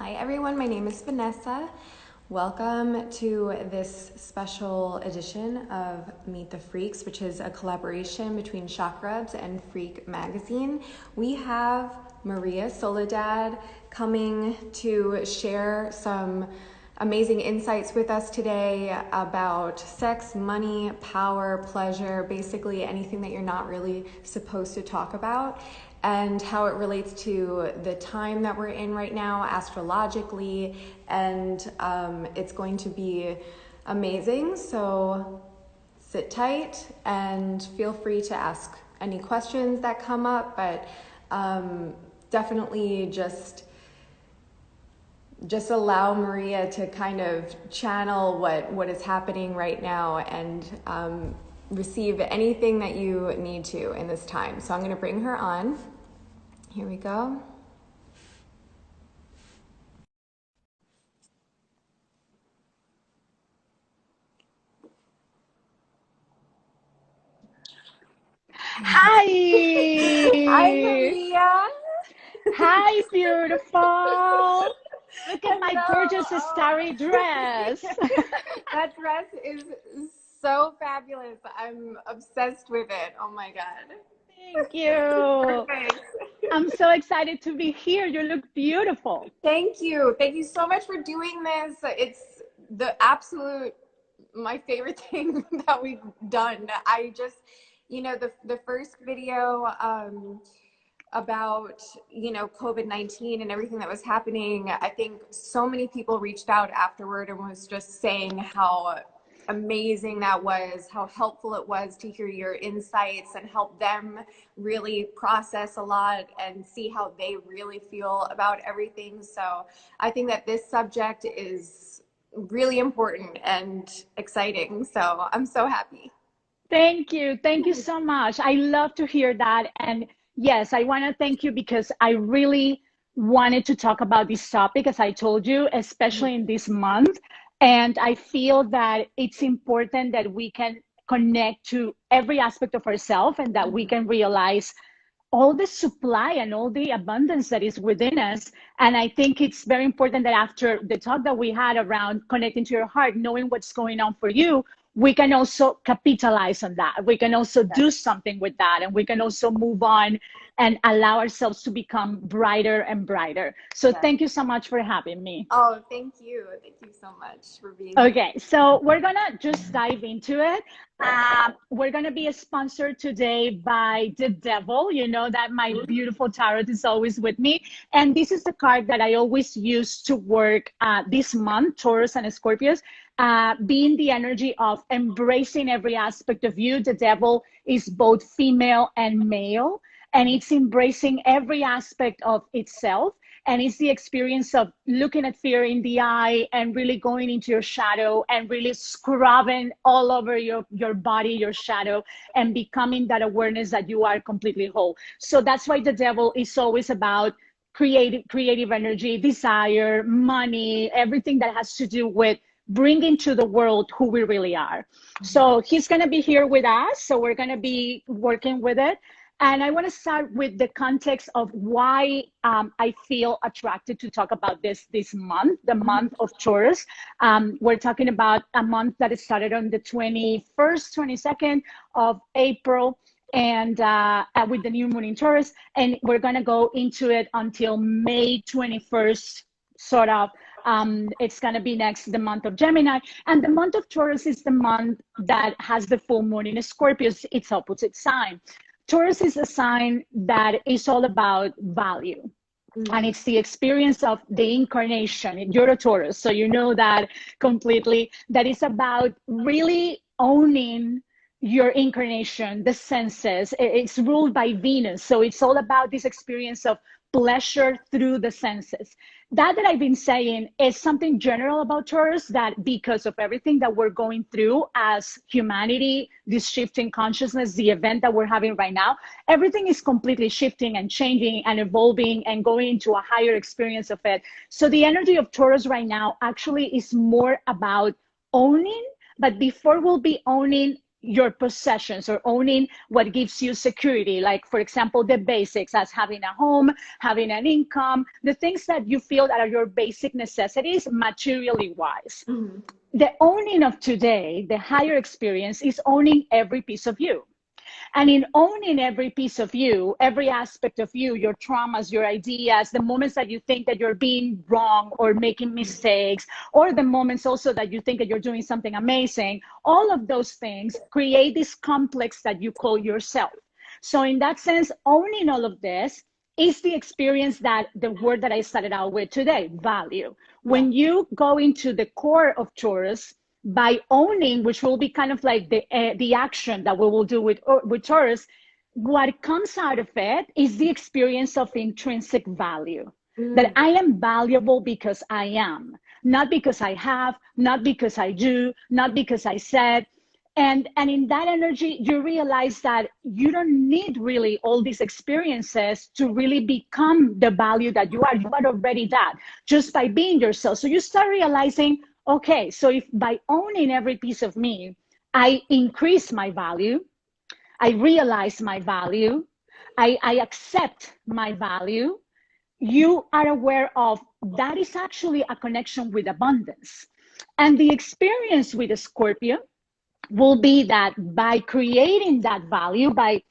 Hi everyone, my name is Vanessa. Welcome to this special edition of Meet the Freaks, which is a collaboration between Chakrubs and Freak Magazine. We have Maria Soledad coming to share some amazing insights with us today about sex, money, power, pleasure, basically anything that you're not really supposed to talk about, and how it relates to the time that we're in right now astrologically, and it's going to be amazing. So sit tight and feel free to ask any questions that come up, but definitely just allow Maria to kind of channel what is happening right now and receive anything that you need to in this time. So I'm going to bring her on. Here we go. Hi! Hi, Maria. Hi, beautiful! Look at my gorgeous Hello. starry dress. That dress is so fabulous. I'm obsessed with it. Oh my God. Thank you. Perfect. I'm so excited to be here. You look beautiful. Thank you. Thank you so much for doing this. It's the absolute, my favorite thing that we've done. I just, the first video about, COVID-19 and everything that was happening, I think so many people reached out afterward and was just saying how amazing that was, how helpful it was to hear your insights and help them really process a lot and see how they really feel about everything. So I think that this subject is really important and exciting. So I'm so happy. Thank you. Thank you so much. I love to hear that. And yes, I want to thank you because I really wanted to talk about this topic, as I told you, especially in this month. And I feel that it's important that we can connect to every aspect of ourselves and that we can realize all the supply and all the abundance that is within us. And I think it's very important that after the talk that we had around connecting to your heart, knowing what's going on for you, we can also capitalize on that. We can also do something with that, and we can also move on and allow ourselves to become brighter and brighter. So thank you so much for having me. Oh, thank you. Thank you so much for being here. Okay, so we're gonna just dive into it. We're gonna be sponsored today by the devil. You know that my beautiful tarot is always with me. And this is the card that I always use to work this month, Taurus and Scorpios, being the energy of embracing every aspect of you. The devil is both female and male, and it's embracing every aspect of itself. And it's the experience of looking at fear in the eye and really going into your shadow and really scrubbing all over your body, your shadow, and becoming that awareness that you are completely whole. So that's why the devil is always about creative energy, desire, money, everything that has to do with bringing to the world who we really are. So he's going to be here with us. So we're going to be working with it. And I want to start with the context of why I feel attracted to talk about this month, the month of Taurus. We're talking about a month that started on the 21st, 22nd of April, and with the new moon in Taurus. And we're going to go into it until May 21st, sort of. It's going to be next, the month of Gemini. And the month of Taurus is the month that has the full moon in Scorpio, its opposite sign. Taurus is a sign that is all about value. And it's the experience of the incarnation. You're a Taurus, so you know that completely. That is about really owning your incarnation, the senses. It's ruled by Venus. So it's all about this experience of pleasure through the senses. That I've been saying is something general about Taurus, that because of everything that we're going through as humanity, this shift in consciousness, the event that we're having right now, everything is completely shifting and changing and evolving and going into a higher experience of it. So the energy of Taurus right now actually is more about owning, but before we'll be owning, your possessions or owning what gives you security. Like, for example, the basics as having a home, having an income, the things that you feel that are your basic necessities, materially wise. Mm-hmm. The owning of today, the higher experience, is owning every piece of you. And in owning every piece of you, every aspect of you, your traumas, your ideas, the moments that you think that you're being wrong or making mistakes, or the moments also that you think that you're doing something amazing, all of those things create this complex that you call yourself. So in that sense, owning all of this is the experience, that the word that I started out with today, value. When you go into the core of Taurus, by owning, which will be kind of like the action that we will do with Taurus, what comes out of it is the experience of intrinsic value. That I am valuable because I am, not because I have, not because I do, not because I said. And in that energy, you realize that you don't need really all these experiences to really become the value that you are. You are already that, just by being yourself. So you start realizing, okay, so if by owning every piece of me, I increase my value, I realize my value, I accept my value, you are aware of that is actually a connection with abundance. And the experience with a Scorpio will be that by creating that value, by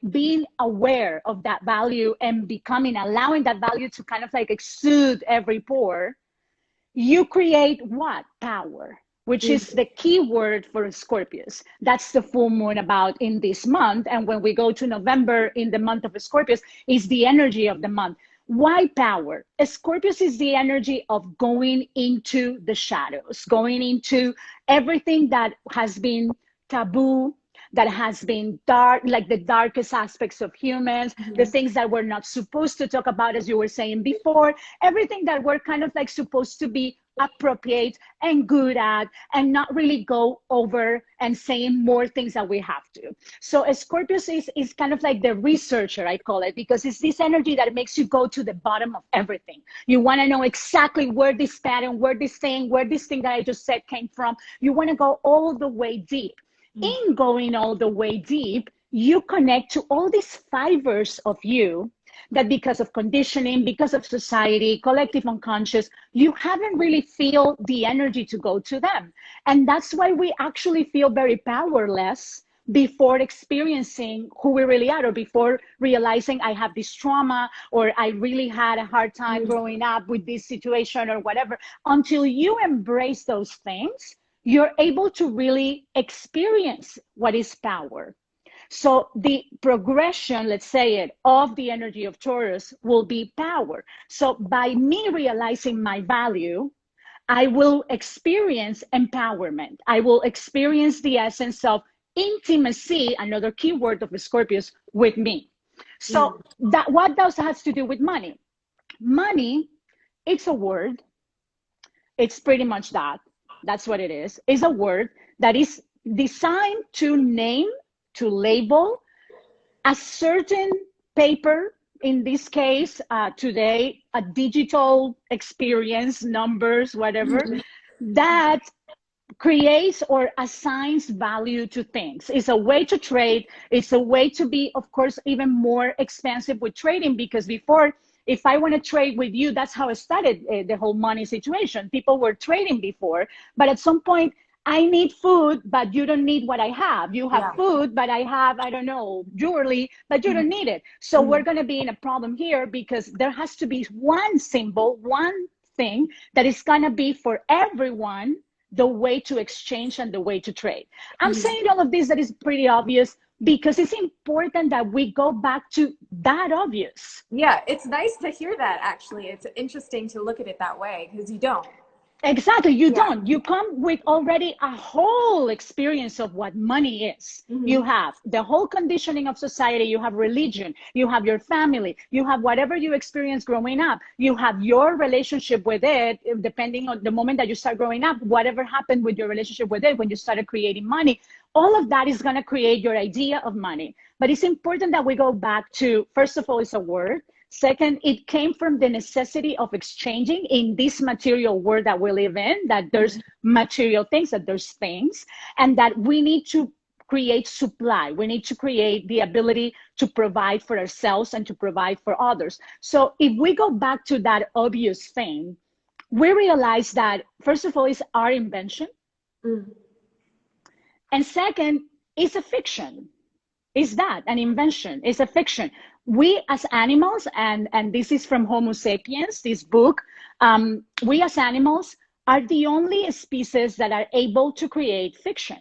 being aware of that value and allowing that value to kind of like exude every pore, you create what? Power, which is the key word for Scorpios. That's the full moon about in this month. And when we go to November, in the month of Scorpios, is the energy of the month. Why power? Scorpios is the energy of going into the shadows, going into everything that has been taboo, that has been dark, like the darkest aspects of humans, the things that we're not supposed to talk about, as you were saying before, everything that we're kind of like supposed to be appropriate and good at, and not really go over and saying more things that we have to. So Scorpius is kind of like the researcher, I call it, because it's this energy that makes you go to the bottom of everything. You want to know exactly where this pattern, where this thing that I just said came from. You want to go all the way deep. In going all the way deep, you connect to all these fibers of you that, because of conditioning, because of society, collective unconscious, you haven't really feel the energy to go to them. And that's why we actually feel very powerless before experiencing who we really are, or before realizing I have this trauma, or I really had a hard time growing up with this situation or whatever. Until you embrace those things, you're able to really experience what is power. So the progression, let's say it, of the energy of Taurus will be power. So by me realizing my value, I will experience empowerment. I will experience the essence of intimacy, another key word of Scorpius, with me. So that, what does has to do with money? Money, it's a word. It's pretty much that. That's what it is. It's a word that is designed to name, to label a certain paper, in this case, today, a digital experience, numbers, whatever, that creates or assigns value to things. It's a way to trade. It's a way to be, of course, even more expensive with trading, because before, if I want to trade with you, that's how it started, the whole money situation. People were trading before, but at some point, I need food, but you don't need what I have. You have food, but I have, I don't know, jewelry, but you don't need it. So we're going to be in a problem here, because there has to be one symbol, one thing that is going to be for everyone the way to exchange and the way to trade. I'm saying all of this that is pretty obvious, because it's important that we go back to that obvious. Yeah, it's nice to hear that, actually. It's interesting to look at it that way, because you don't. Exactly, you don't. You come with already a whole experience of what money is. You have the whole conditioning of society, you have religion, you have your family, you have whatever you experienced growing up, you have your relationship with it, depending on the moment that you start growing up, whatever happened with your relationship with it when you started creating money. All of that is going to create your idea of money. But it's important that we go back to, first of all, it's a word. Second, it came from the necessity of exchanging in this material world that we live in, that there's material things, that there's things, and that we need to create supply. We need to create the ability to provide for ourselves and to provide for others. So if we go back to that obvious thing, we realize that, first of all, it's our invention. And second, it's a fiction. Is that an invention? It's a fiction. We as animals, and this is from Homo sapiens, this book, we as animals are the only species that are able to create fiction.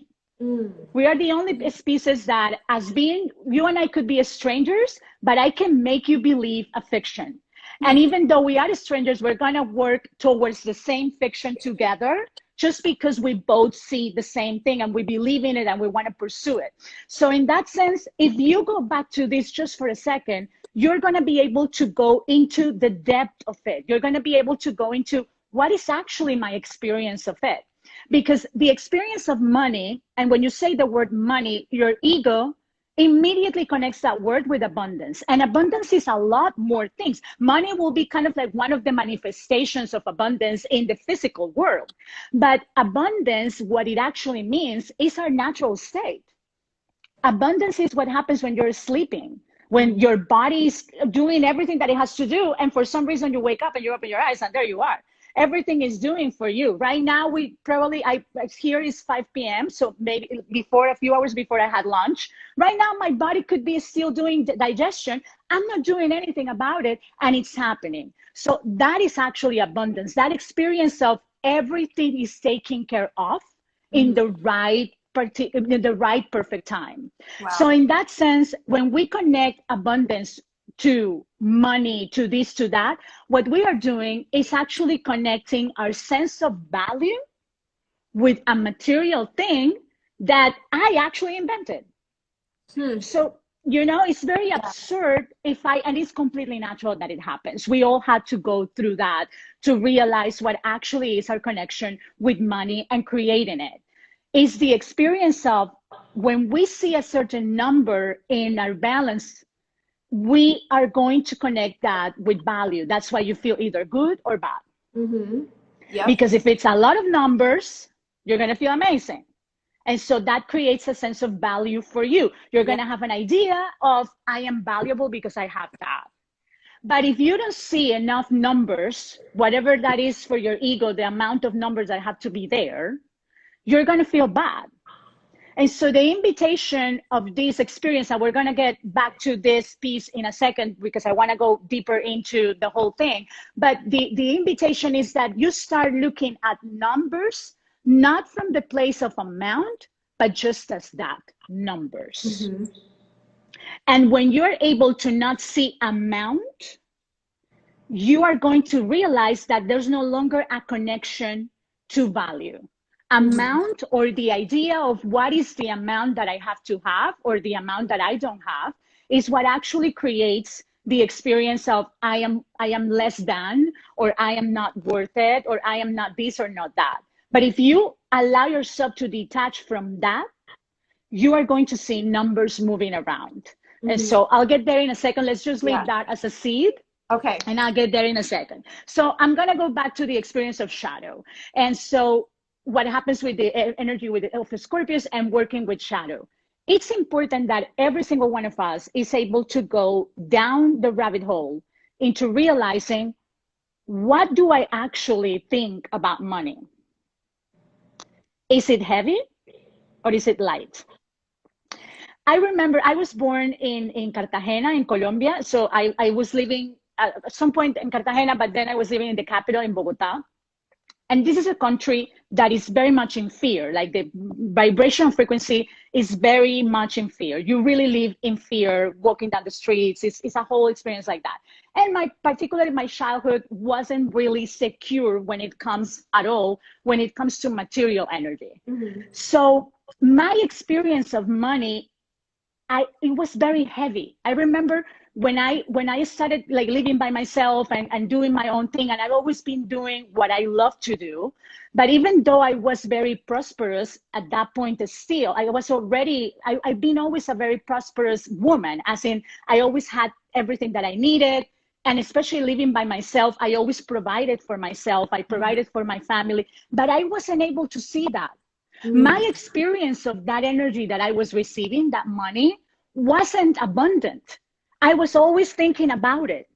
We are the only species that, as being, you and I could be strangers, but I can make you believe a fiction. And even though we are strangers, we're gonna work towards the same fiction together, just because we both see the same thing and we believe in it and we want to pursue it. So in that sense, if you go back to this just for a second, you're going to be able to go into the depth of it. You're going to be able to go into what is actually my experience of it. Because the experience of money, and when you say the word money, your ego immediately connects that word with abundance. And abundance is a lot more things. Money will be kind of like one of the manifestations of abundance in the physical world. But abundance, what it actually means, is our natural state. Abundance is what happens when you're sleeping, when your body is doing everything that it has to do, and for some reason you wake up and you open your eyes and there you are. Everything is doing for you. Right now, here is 5 p.m. So maybe a few hours before I had lunch. Right now, my body could be still doing digestion. I'm not doing anything about it, and it's happening. So that is actually abundance. That experience of everything is taken care of in the right perfect time. Wow. So in that sense, when we connect abundance to money, to this, to that, what we are doing is actually connecting our sense of value with a material thing that I actually invented. So, it's very absurd and it's completely natural that it happens. We all had to go through that to realize what actually is our connection with money and creating it. Is the experience of when we see a certain number in our balance, we are going to connect that with value. That's why you feel either good or bad. Yep. Because if it's a lot of numbers, you're going to feel amazing. And so that creates a sense of value for you. You're going to have an idea of, I am valuable because I have that. But if you don't see enough numbers, whatever that is for your ego, the amount of numbers that have to be there, you're going to feel bad. And so the invitation of this experience, and we're going to get back to this piece in a second because I want to go deeper into the whole thing. But the invitation is that you start looking at numbers, not from the place of amount, but just as that, numbers. And when you're able to not see amount, you are going to realize that there's no longer a connection to value. Amount, or the idea of what is the amount that I have to have or the amount that I don't have, is what actually creates the experience of I am less than, or I am not worth it, or I am not this or not that. But if you allow yourself to detach from that, you are going to see numbers moving around. And so I'll get there in a second. Let's just leave that as a seed. Okay. And I'll get there in a second. So I'm going to go back to the experience of shadow. And so what happens with the energy of Scorpius and working with shadow. It's important that every single one of us is able to go down the rabbit hole into realizing, what do I actually think about money? Is it heavy or is it light? I remember I was born in Cartagena in Colombia. So I was living at some point in Cartagena, but then I was living in the capital in Bogota. And this is a country that is very much in fear. Like the vibration frequency is very much in fear. You really live in fear walking down the streets. It's a whole experience like that. And particularly my childhood wasn't really secure when it comes to material energy. So my experience of money, it was very heavy. I remember when I started like living by myself and doing my own thing, and I've always been doing what I love to do. But even though I was very prosperous at that point, still, I've been always a very prosperous woman, as in I always had everything that I needed. and especially living by myself, I always provided for myself. I provided for my family, but I wasn't able to see that. My experience of that energy that I was receiving, that money, wasn't abundant. I was always thinking about it.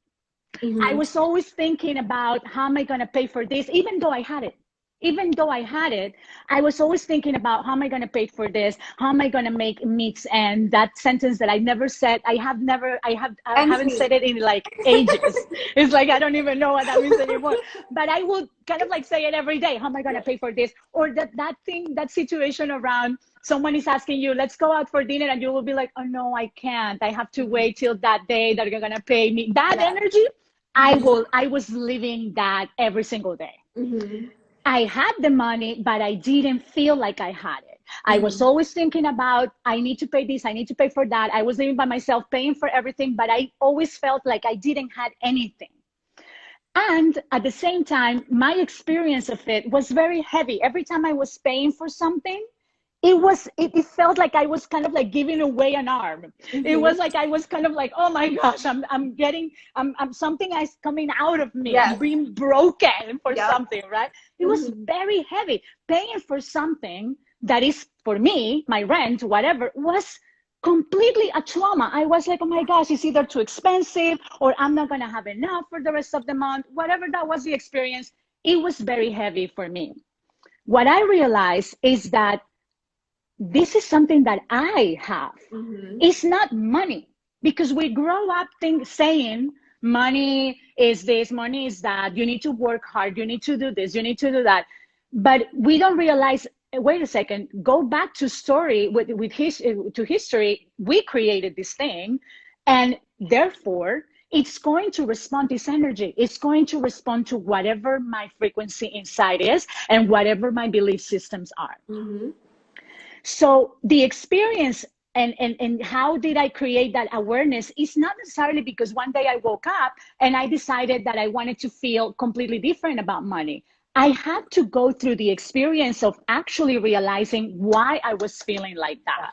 I was always thinking about how am I going to pay for this, even though I had it. Even though I had it, I was always thinking about how am I going to pay for this? How am I going to make meets? And that sentence that I never said, I haven't said it in like ages. It's like, I don't even know what that means anymore. But I would kind of like say it every day. How am I going to pay for this? Or that situation around someone is asking you, let's go out for dinner. And you will be like, oh no, I can't. I have to wait till that day that you're going to pay me. That energy, I was living that every single day. I had the money, but I didn't feel like I had it. I was always thinking about, I need to pay this, I need to pay for that. I was living by myself, paying for everything, but I always felt like I didn't have anything. And at the same time, my experience of it was very heavy. Every time I was paying for something, it felt like I was kind of like giving away an arm. It was like I was kind of like, oh my gosh, I'm something is coming out of me. I'm being broken for something, right? It was very heavy. Paying for something that is, for me, my rent, whatever, was completely a trauma. I was like, oh my gosh, it's either too expensive or I'm not going to have enough for the rest of the month. Whatever that was the experience, it was very heavy for me. What I realized is that this is something that I have. It's not money, because we grow up saying money is this, money is that, you need to work hard, you need to do this, you need to do that. But we don't realize, wait a second, go back to history. We created this thing, and therefore it's going to respond to this energy. It's going to respond to whatever my frequency inside is and whatever my belief systems are. So the experience and how did I create that awareness is not necessarily because one day I woke up and I decided that I wanted to feel completely different about money. I had to go through the experience of actually realizing why I was feeling like that.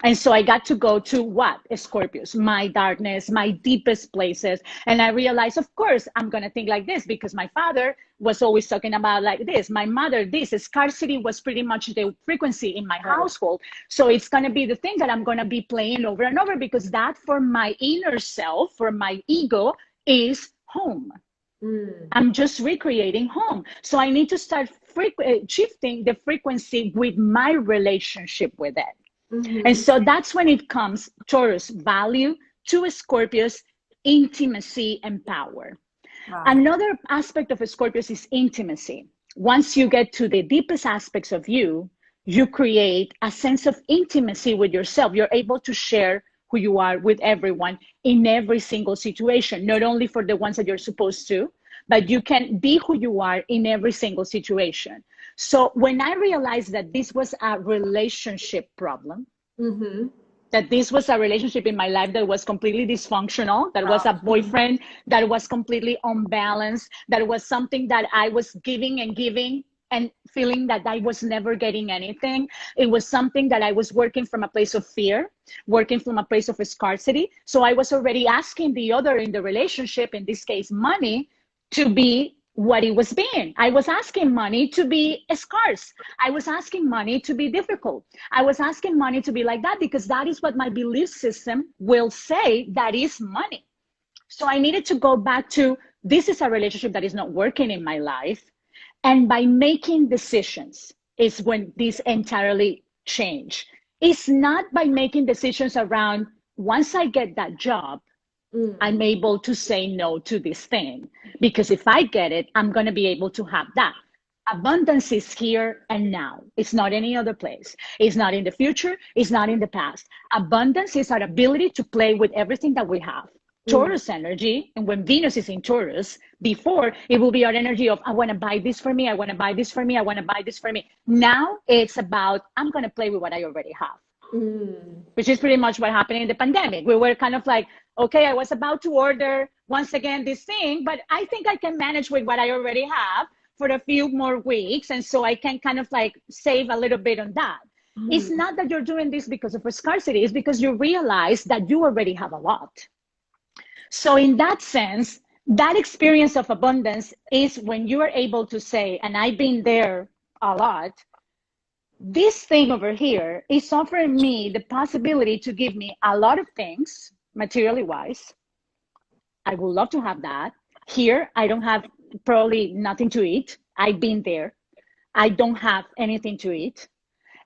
And so I got to go to what? Scorpios, my darkness, my deepest places. And I realized, of course, I'm going to think like this because my father was always talking about like this. My mother, this scarcity was pretty much the frequency in my household. So it's going to be the thing that I'm going to be playing over and over, because that for my inner self, for my ego, is home. I'm just recreating home. So I need to start shifting the frequency with my relationship with it. And so that's when it comes, Taurus, value, to Scorpios, intimacy and power. Another aspect of Scorpios is intimacy. Once you get to the deepest aspects of you, you create a sense of intimacy with yourself. You're able to share who you are with everyone in every single situation, not only for the ones that you're supposed to, but you can be who you are in every single situation. So when I realized that this was a relationship problem, that this was a relationship in my life that was completely dysfunctional, that was a boyfriend that was completely unbalanced, that was something that I was giving and feeling that I was never getting anything. It was something that I was working from a place of fear, working from a place of scarcity. So I was already asking the other in the relationship, in this case, money, to be what it was being. I was asking money to be scarce. I was asking money to be difficult. I was asking money to be like that because that is what my belief system will say that is money. So I needed to go back to, this is a relationship that is not working in my life. And by making decisions is when this entirely changed. It's not by making decisions around, once I get that job, I'm able to say no to this thing, because if I get it, I'm going to be able to have that. Abundance is here and now. It's not any other place. It's not in the future. It's not in the past. Abundance is our ability to play with everything that we have. Taurus energy, and when Venus is in Taurus, before it will be our energy of, I want to buy this for me, I want to buy this for me, I want to buy this for me. Now it's about, I'm going to play with what I already have. Which is pretty much what happened in the pandemic. We were kind of like, okay, I was about to order once again this thing, but I think I can manage with what I already have for a few more weeks. And so I can kind of like save a little bit on that. It's not that you're doing this because of a scarcity. It's because you realize that you already have a lot. So in that sense, that experience of abundance is when you are able to say, and I've been there a lot, this thing over here is offering me the possibility to give me a lot of things, materially wise. I would love to have that. Here, I don't have probably nothing to eat. I've been there. I don't have anything to eat.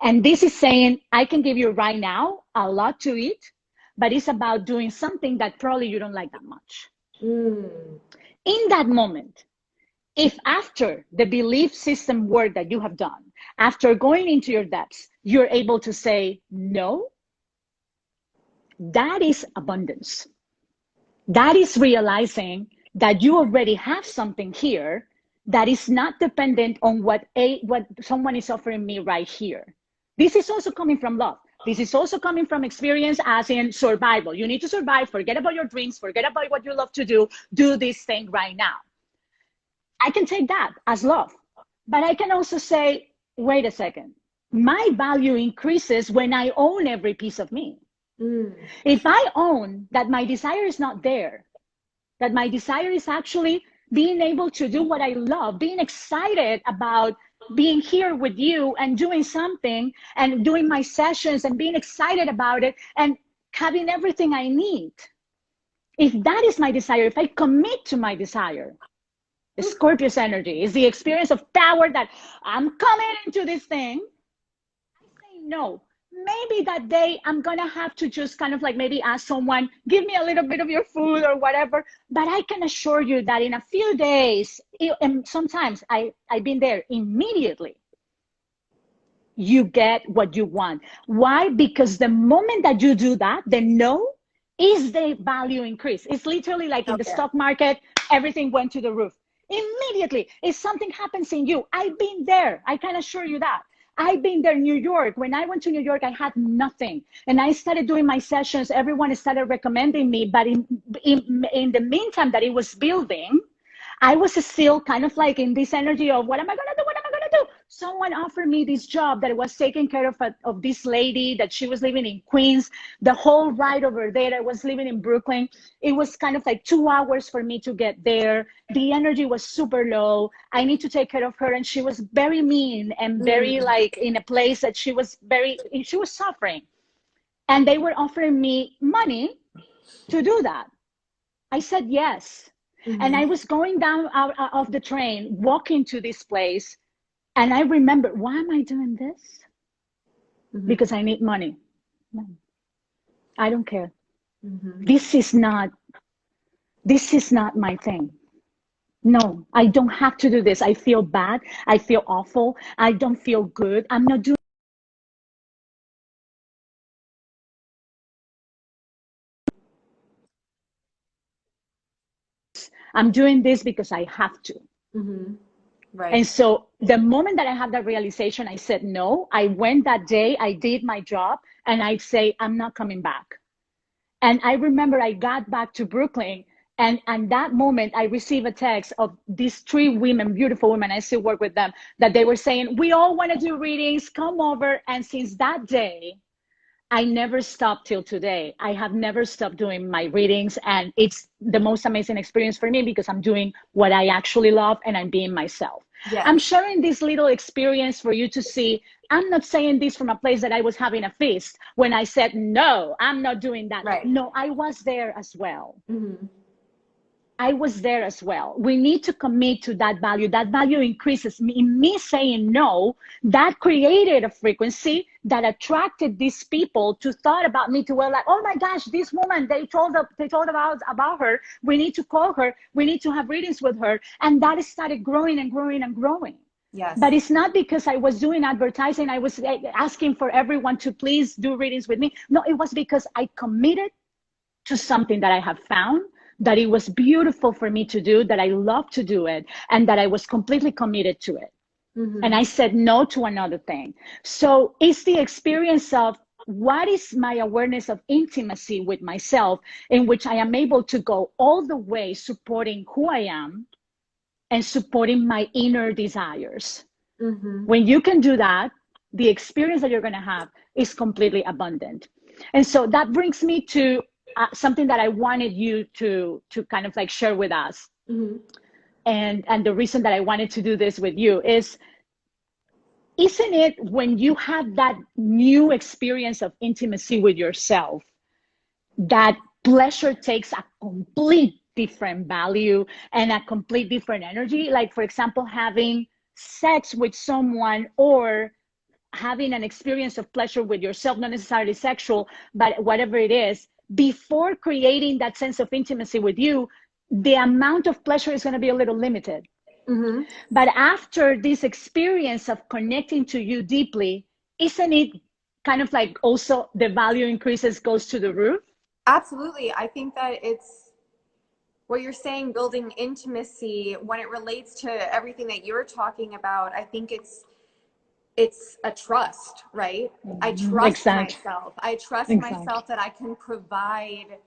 And this is saying, I can give you right now a lot to eat, but it's about doing something that probably you don't like that much. In that moment, if after the belief system work that you have done, after going into your depths, you're able to say no, that is abundance. That is realizing that you already have something here that is not dependent on what someone is offering me right here. This is also coming from love. This is also coming from experience, as in survival. You need to survive. Forget about your dreams. Forget about what you love to do. Do this thing right now. I can take that as love. But I can also say, wait a second. My value increases when I own every piece of me. If I own that my desire is not there, that my desire is actually being able to do what I love, being excited about being here with you and doing something and doing my sessions and being excited about it and having everything I need. If that is my desire, if I commit to my desire, the Scorpius energy is the experience of power that I'm coming into this thing. I say no. Maybe that day I'm going to have to just kind of like maybe ask someone, give me a little bit of your food or whatever. But I can assure you that in a few days, and sometimes I've been there immediately, you get what you want. Why? Because the moment that you do that, the no is the value increase. It's literally like in the stock market, everything went to the roof. Immediately, if something happens in you, I've been there. I can assure you that. I've been there in New York. When I went to New York, I had nothing. And I started doing my sessions. Everyone started recommending me. But in the meantime that it was building, I was still kind of like in this energy of what am I going to do? What am I going to do? Someone offered me this job that was taking care of this lady that she was living in Queens. The whole ride over there, I was living in Brooklyn. It was kind of like 2 hours for me to get there. The energy was super low. I need to take care of her. And she was very mean and very like in a place that she was suffering. And they were offering me money to do that. I said yes. And I was going down out of the train, walking to this place. And I remember, why am I doing this? Because I need money. No, I don't care. This is not my thing. No, I don't have to do this. I feel bad. I feel awful. I don't feel good. I'm not doing. I'm doing this because I have to. Right. And so the moment that I had that realization, I said no. I went that day, I did my job, and I say, I'm not coming back. And I remember I got back to Brooklyn, and that moment I received a text of these 3 women, beautiful women, I still work with them, that they were saying, we all want to do readings, come over. And since that day, I never stopped till today. I have never stopped doing my readings, and it's the most amazing experience for me because I'm doing what I actually love and I'm being myself. Yeah. I'm sharing this little experience for you to see. I'm not saying this from a place that I was having a feast when I said, no, I'm not doing that. Right. No, I was there as well. I was there as well. We need to commit to that value. That value increases. Me saying no, that created a frequency that attracted these people to thought about me to, well, like, oh my gosh, this woman, they told about her. We need to call her. We need to have readings with her. And that started growing and growing and growing. Yes. But it's not because I was doing advertising. I was asking for everyone to please do readings with me. No, it was because I committed to something that I have found, that it was beautiful for me to do, that I love to do it, and that I was completely committed to it. And I said no to another thing. So it's the experience of what is my awareness of intimacy with myself, in which I am able to go all the way supporting who I am and supporting my inner desires. When you can do that, the experience that you're going to have is completely abundant. And so that brings me to something that I wanted you to kind of like share with us. Mm-hmm. And the reason that I wanted to do this with you is, isn't it when you have that new experience of intimacy with yourself, that pleasure takes a complete different value and a complete different energy? Like, for example, having sex with someone, or having an experience of pleasure with yourself, not necessarily sexual, but whatever it is, before creating that sense of intimacy with you, the amount of pleasure is going to be a little limited. Mm-hmm. But after this experience of connecting to you deeply, isn't it kind of like also the value increases, goes to the roof? Absolutely. I think that it's what you're saying, building intimacy when it relates to everything that you're talking about. I think it's a trust, right? I trust Exactly. myself. I trust Exactly. myself that I can provide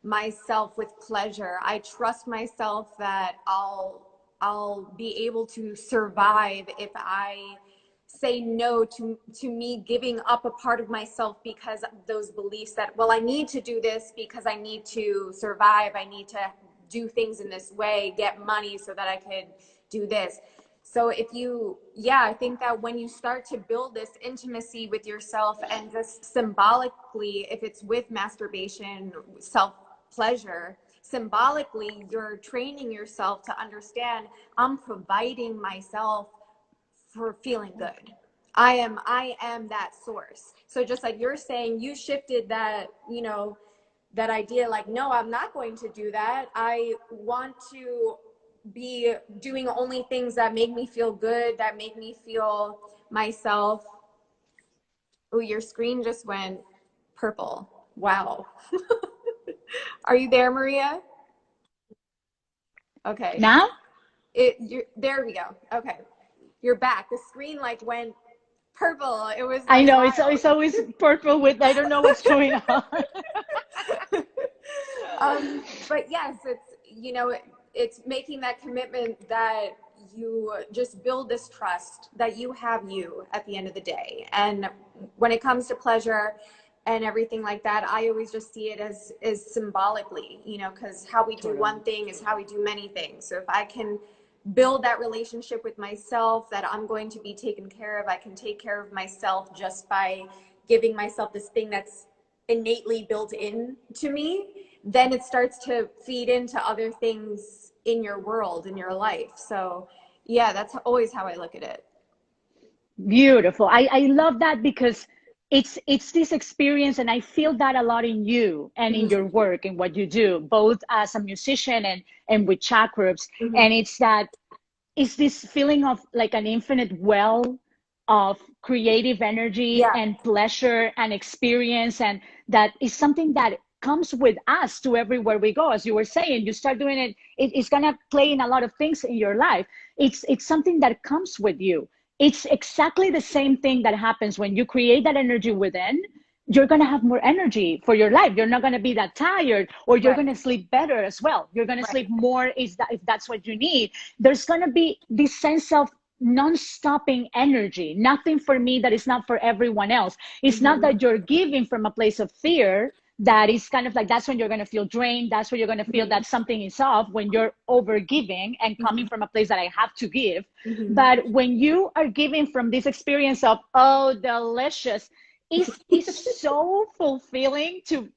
myself with pleasure. I trust myself that I'll be able to survive if I say no to me giving up a part of myself, because of those beliefs that, well, I need to do this because I need to survive. I need to do things in this way, get money so that I could do this. So if you, yeah, I think that when you start to build this intimacy with yourself, and just symbolically, if it's with masturbation, self pleasure, symbolically, you're training yourself to understand, I'm providing myself for feeling good. I am that source. So just like you're saying, you shifted that, that idea, like, no, I'm not going to do that. I want to be doing only things that make me feel good, that make me feel myself. Oh, your screen just went purple. Wow. Are you there, Maria? Okay. Now, There we go. Okay. You're back. The screen like went purple. It was I like know wild. it's always purple with, I don't know what's going on. But yes, it's making that commitment that you just build this trust that you have you at the end of the day. And when it comes to pleasure and everything like that, I always just see it as symbolically, because how we do one thing is how we do many things. So if I can build that relationship with myself, that I'm going to be taken care of, I can take care of myself just by giving myself this thing that's innately built in to me, then it starts to feed into other things in your world, in your life. So yeah, that's always how I look at it. Beautiful. I love that, because it's this experience, and I feel that a lot in you and in Mm-hmm. your work and what you do, both as a musician and with Chakrubs. Mm-hmm. And it's this feeling of like an infinite well of creative energy Yeah. and pleasure and experience, and that is something that comes with us to everywhere we go. As you were saying, you start doing it's going to play in a lot of things in your life. It's something that comes with you. It's exactly the same thing that happens when you create that energy within. You're going to have more energy for your life. You're not going to be that tired, or you're going Right. to sleep better as well. You're going to Right. sleep more, is that if that's what you need. There's going to be this sense of non-stopping energy. Nothing for me that is not for everyone else. It's not Mm-hmm. that you're giving from a place of fear, that is kind of like, that's when you're going to feel drained. That's when you're going to feel Mm-hmm. that something is off, when you're over giving and coming from a place that I have to give. Mm-hmm. But when you are giving from this experience of, oh, delicious, is so fulfilling to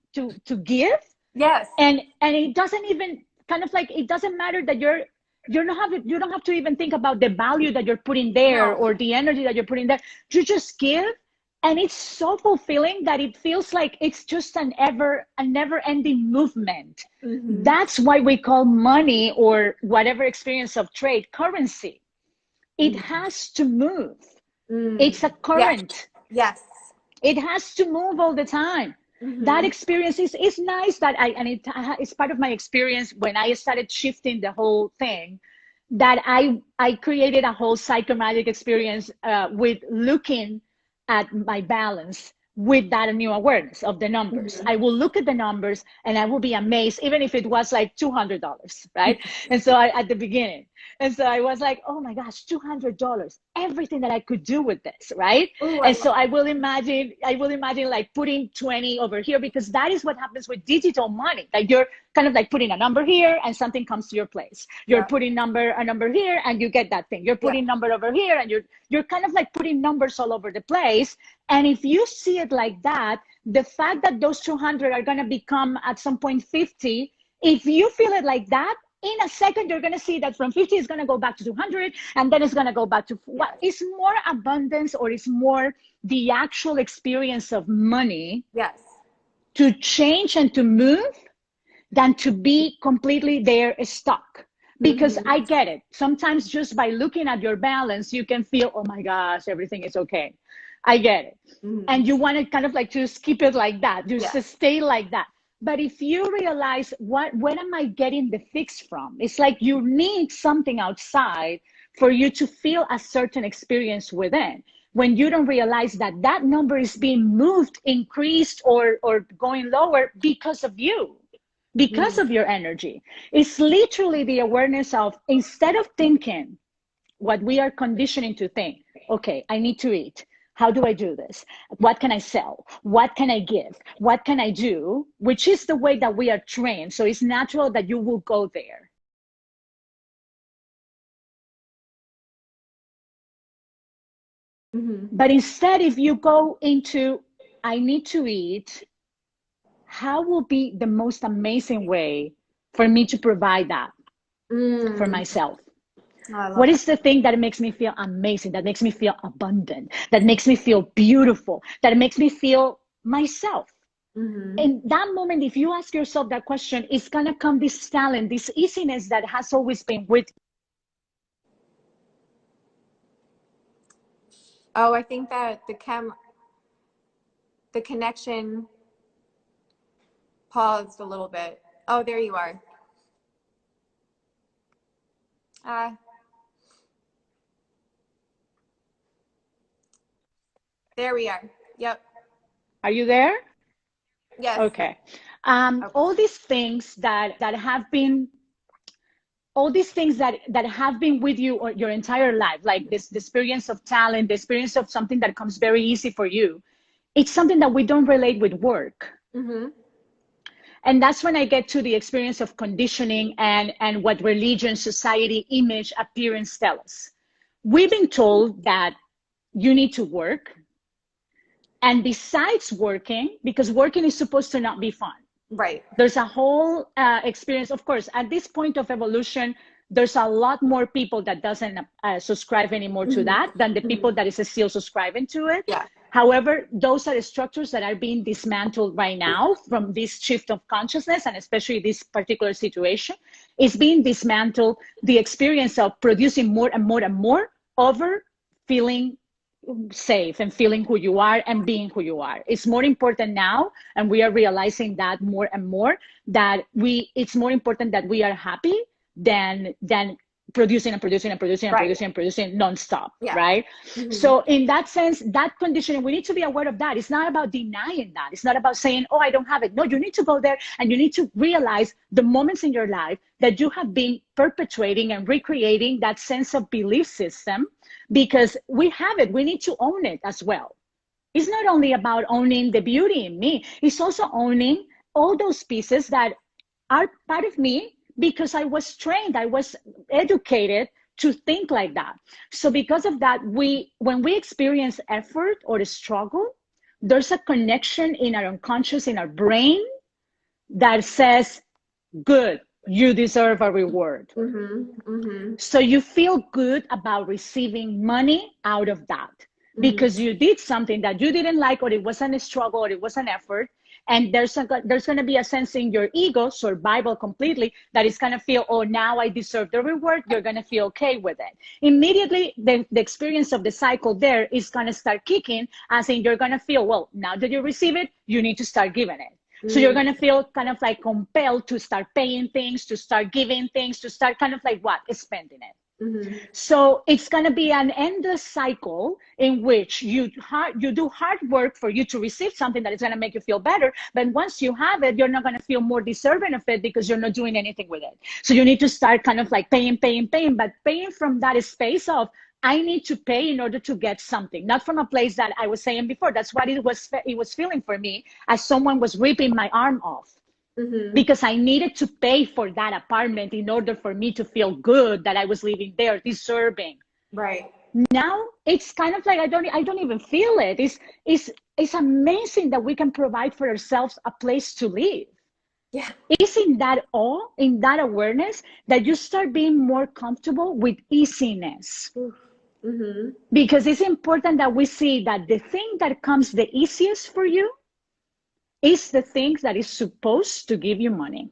give. Yes. And it doesn't even kind of like, it doesn't matter that you don't have to even think about the value that you're putting there, No. or the energy that you're putting there. You just give, and it's so fulfilling that it feels like it's just a never ending movement. Mm-hmm. That's why we call money, or whatever experience of trade, currency. It Mm-hmm. has to move. Mm. It's a Yes. current. Yes. It has to move all the time. That Mm-hmm. experience is nice, that it's part of my experience when I started shifting the whole thing, that I created a whole psychomagic experience with looking at my balance, with that new awareness of the numbers. I will look at the numbers and I will be amazed, even if it was like $200, right? And so at the beginning, and so I was like, oh my gosh, $200, everything that I could do with this, right? Ooh, And so I will imagine like putting 20 over here, because that is what happens with digital money. Like you're kind of like putting a number here and something comes to your place. You're putting a number here and you get that thing. You're putting number over here and you're kind of like putting numbers all over the place. And if you see it like that, the fact that those 200 are going to become at some point 50, if you feel it like that, in a second, you're going to see that from 50, it's going to go back to 200, and then it's going to go back to what is more abundance, or is more the actual experience of money to change and to move than to be completely there stuck. Because I get it. Sometimes just by looking at your balance, you can feel, oh my gosh, everything is okay. I get it. And you want to kind of like just keep it like that, just to stay like that. But if you realize where am I getting the fix from? It's like you need something outside for you to feel a certain experience within. When you don't realize that that number is being moved, increased, or going lower because of you, because of your energy. It's literally the awareness of, instead of thinking what we are conditioning to think, okay, I need to eat. How do I do this? What can I sell? What can I give? What can I do? Which is the way that we are trained. So it's natural that you will go there. But instead, if you go into, I need to eat, how will be the most amazing way for me to provide that for myself? What is the thing that makes me feel amazing, that makes me feel abundant, that makes me feel beautiful, that makes me feel myself? In that moment, if you ask yourself that question, it's going to come this talent, this easiness that has always been with you. Oh, I think that the connection paused a little bit. Oh, there you are. There we are. Yep. Are you there? Yes. Okay. All these things that have been, all these things that have been with you or your entire life, like this, the experience of talent, the experience of something that comes very easy for you, it's something that we don't relate with work. And that's when I get to the experience of conditioning and what religion, society, image, appearance tell us. We've been told that you need to work. And besides working, because working is supposed to not be fun. Right. There's a whole experience. Of course, at this point of evolution, there's a lot more people that doesn't subscribe anymore to that than the people that is still subscribing to it. Yeah. However, those are the structures that are being dismantled right now from this shift of consciousness, and especially this particular situation is being dismantled. The experience of producing more and more and more over feeling safe and feeling who you are and being who you are. It's more important now, and we are realizing that more and more, that it's more important that we are happy than producing and producing and producing and producing and producing nonstop, right? So in that sense, that conditioning, we need to be aware of that. It's not about denying that. It's not about saying, oh, I don't have it. No, you need to go there and you need to realize the moments in your life that you have been perpetuating and recreating that sense of belief system, because we have it. We need to own it as well. It's not only about owning the beauty in me. It's also owning all those pieces that are part of me, because I was trained, I was educated to think like that. So because of that, when we experience effort or a struggle, there's a connection in our unconscious, in our brain, that says, good, you deserve a reward. So you feel good about receiving money out of that, because you did something that you didn't like, or it wasn't a struggle, or it was an effort. And there's going to be a sense in your ego, survival completely, that is going to feel, oh, now I deserve the reward. You're going to feel okay with it. Immediately, the experience of the cycle there is going to start kicking, as in you're going to feel, well, now that you receive it, you need to start giving it. So you're going to feel kind of like compelled to start paying things, to start giving things, to start kind of like what? Spending it. So it's going to be an endless cycle in which you do hard work for you to receive something that is going to make you feel better. But once you have it, you're not going to feel more deserving of it because you're not doing anything with it. So you need to start kind of like paying, but paying from that space of, I need to pay in order to get something, not from a place that I was saying before. That's what it was feeling for me, as someone was ripping my arm off. Because I needed to pay for that apartment in order for me to feel good that I was living there, deserving. Right. Now it's kind of like I don't even feel it. It's amazing that we can provide for ourselves a place to live. Yeah. It's in that awe, in that awareness, that you start being more comfortable with easiness. Because it's important that we see that the thing that comes the easiest for you is the thing that is supposed to give you money.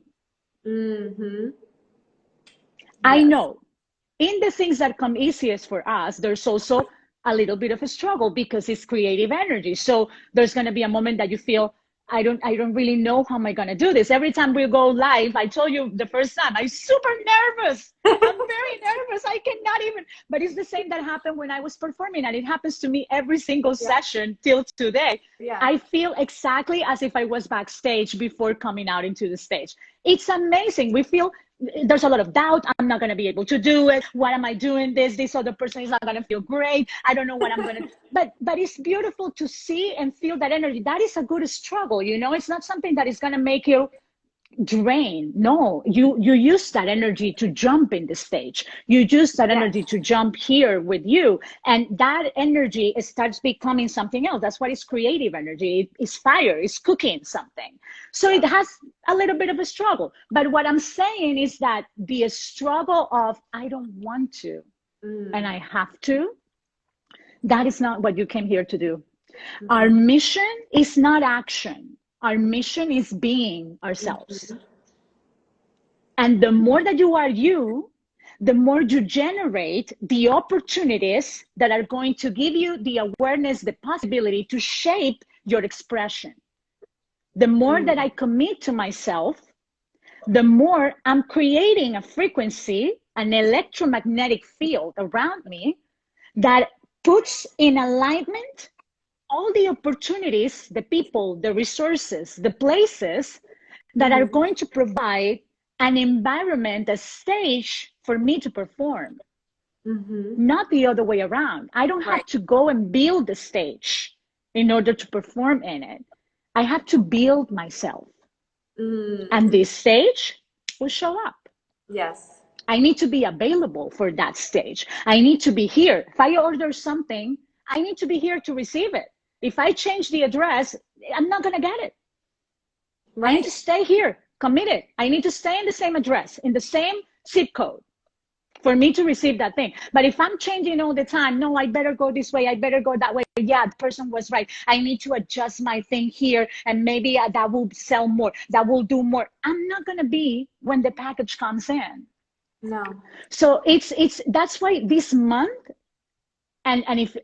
Yes. I know in the things that come easiest for us, there's also a little bit of a struggle because it's creative energy. So there's going to be a moment that you feel, I don't really know how am I going to do this. Every time we go live, I told you the first time, I'm super nervous. I'm very nervous. I cannot even, but it's the same that happened when I was performing, and it happens to me every single session till today. I feel exactly as if I was backstage before coming out into the stage. It's amazing. We feel there's a lot of doubt. I'm not going to be able to do it. What am I doing this other person is not going to feel great. I don't know what I'm going to, but it's beautiful to see and feel that energy. That is a good struggle. You know, it's not something that is going to make you drain. No, you use that energy to jump in the stage. You use that energy to jump here with you, and that energy starts becoming something else. That's what is creative energy. It's fire. It's cooking something. So it has a little bit of a struggle. But what I'm saying is that the struggle of I don't want to and I have to, that is not what you came here to do. Our mission is not action. Our mission is being ourselves. And the more that you are you, the more you generate the opportunities that are going to give you the awareness, the possibility to shape your expression. The more that I commit to myself, the more I'm creating a frequency, an electromagnetic field around me that puts in alignment all the opportunities, the people, the resources, the places that are going to provide an environment, a stage for me to perform. Not the other way around. I don't have to go and build the stage in order to perform in it. I have to build myself. And this stage will show up. Yes. I need to be available for that stage. I need to be here. If I order something, I need to be here to receive it. If I change the address, I'm not going to get it. I need to stay here, committed. I need to stay in the same address, in the same zip code for me to receive that thing. But if I'm changing all the time, no, I better go this way, I better go that way. Yeah, the person was right. I need to adjust my thing here, and maybe that will sell more, that will do more. I'm not going to be when the package comes in. No. So that's why this month, and if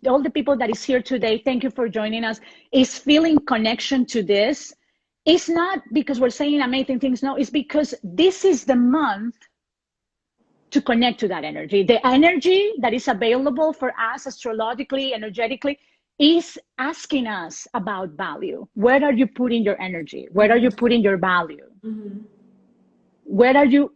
all the people that is here today, thank you for joining us, is feeling connection to this, it's not because we're saying amazing things. No, it's because this is the month to connect to that energy. The energy that is available for us astrologically, energetically, is asking us about value. Where are you putting your energy? Where are you putting your value? Where are you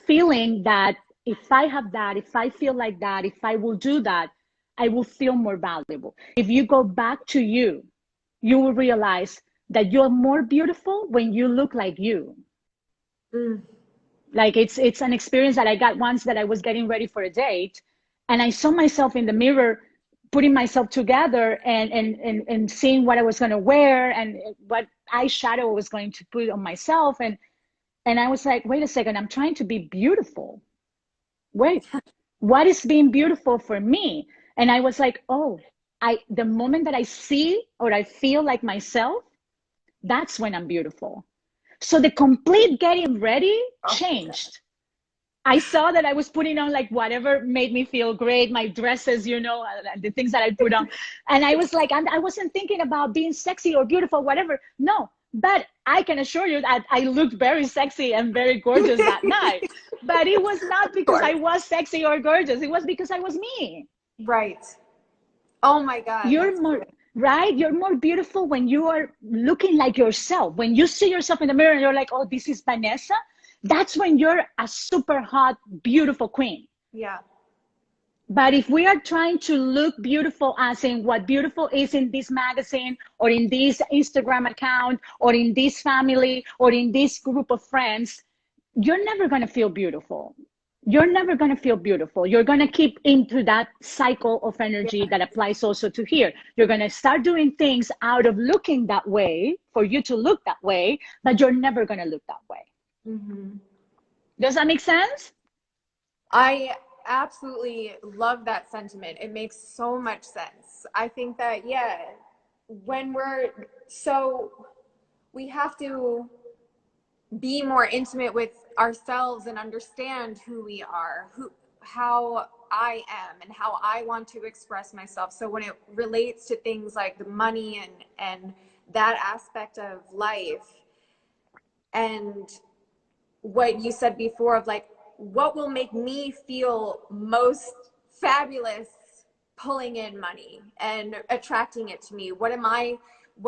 feeling that if I have that, if I feel like that, if I will do that, I will feel more valuable. If you go back to you, you will realize that you're more beautiful when you look like you. Like it's an experience that I got once that I was getting ready for a date, and I saw myself in the mirror, putting myself together and seeing what I was going to wear and what eyeshadow I was going to put on myself. And I was like, wait a second, I'm trying to be beautiful. Wait, what is being beautiful for me? And I was like, oh, the moment that I see or I feel like myself, that's when I'm beautiful. So the complete getting ready changed. I saw that I was putting on like whatever made me feel great, my dresses, you know, the things that I put on. And I was like, I wasn't thinking about being sexy or beautiful, whatever. No, But I can assure you that I looked very sexy and very gorgeous that night. But it was not because I was sexy or gorgeous. It was because I was me. Right. Oh my God. You're more, right? You're more beautiful when you are looking like yourself. When you see yourself in the mirror and you're like, oh, this is Vanessa. That's when you're a super hot, beautiful queen. Yeah. But if we are trying to look beautiful as in what beautiful is in this magazine or in this Instagram account or in this family or in this group of friends, you're never going to feel beautiful. You're never going to feel beautiful. You're going to keep into that cycle of energy that applies also to here. You're going to start doing things out of looking that way for you to look that way, but you're never going to look that way. Mm-hmm. Does that make sense? I absolutely love that sentiment. It makes so much sense. I think that, yeah, when we have to be more intimate with ourselves and understand who we are, how I am and how I want to express myself. So when it relates to things like the money and that aspect of life, and what you said before of like, what will make me feel most fabulous pulling in money and attracting it to me? What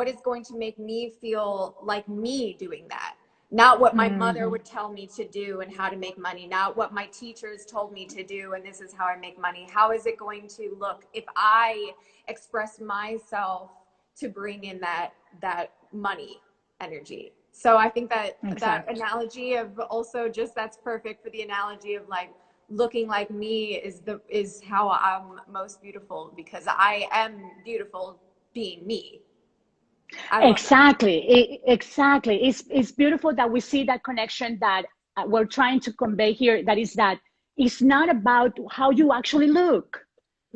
is going to make me feel like me doing that? Not what my mother would tell me to do and how to make money, not what my teachers told me to do and this is how I make money. How is it going to look if I express myself to bring in that money energy? So I think that that analogy of also just, that's perfect for the analogy of like looking like me is how I'm most beautiful, because I am beautiful being me. Exactly. Exactly. It's beautiful that we see that connection that we're trying to convey here. That is that it's not about how you actually look.